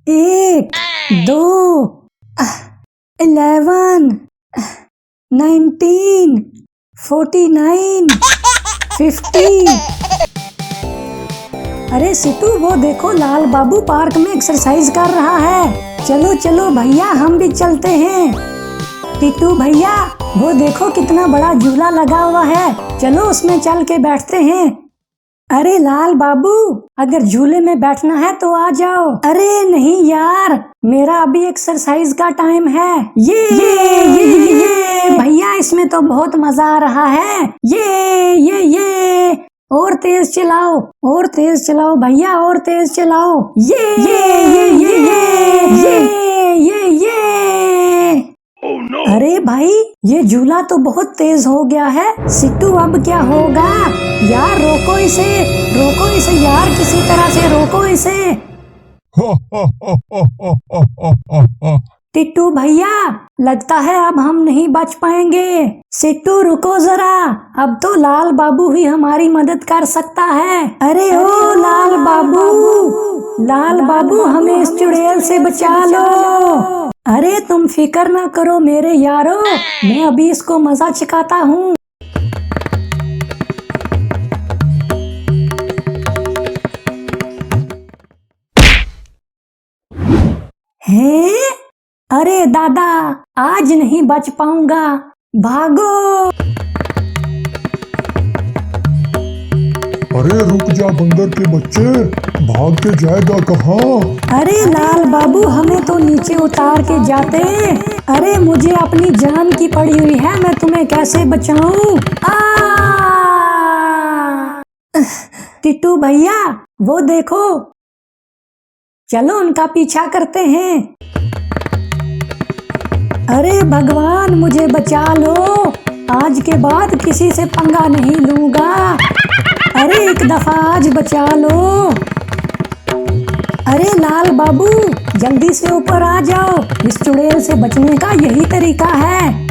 एक, दो, 11, 19, 49, 50। अरे सिटू, वो देखो लाल बाबू पार्क में एक्सरसाइज कर रहा है। चलो चलो भैया, हम भी चलते हैं। टिट्टू भैया, वो देखो कितना बड़ा झूला लगा हुआ है, चलो उसमें चल के बैठते हैं। अरे लाल बाबू, अगर झूले में बैठना है तो आ जाओ। अरे नहीं यार, मेरा अभी एक्सरसाइज का टाइम है। ये भैया, इसमें तो बहुत मजा आ रहा है। ये और तेज चलाओ, और तेज चलाओ भैया, और तेज चलाओ। ये Oh no! अरे भाई, ये झूला तो बहुत तेज हो गया है। सिट्टू, अब क्या होगा यार? रोको इसे यार, किसी तरह से रोको इसे। टिट्टू भैया, लगता है अब हम नहीं बच पाएंगे। सिट्टू रुको जरा, अब तो लाल बाबू ही हमारी मदद कर सकता है। अरे ओ लाल बाबू, हमें इस चुड़ैल से बचा लो। अरे तुम फिक्र ना करो मेरे यारो, मैं अभी इसको मजा चखाता हूँ। हैं? अरे दादा, आज नहीं बच पाऊंगा, भागो। अरे रुक जा बंदर के बच्चे, भाग के जाएगा कहाँ? अरे लाल बाबू, हमें तो नीचे उतार के जाते। अरे मुझे अपनी जान की पड़ी हुई है, मैं तुम्हें कैसे बचाऊं? टिट्टू भैया, वो देखो, चलो उनका पीछा करते हैं। अरे भगवान, मुझे बचा लो, आज के बाद किसी से पंगा नहीं लूंगा। अरे एक दफा आज बचा लो। अरे लाल बाबू, जल्दी से ऊपर आ जाओ, इस चुड़ैल से बचने का यही तरीका है।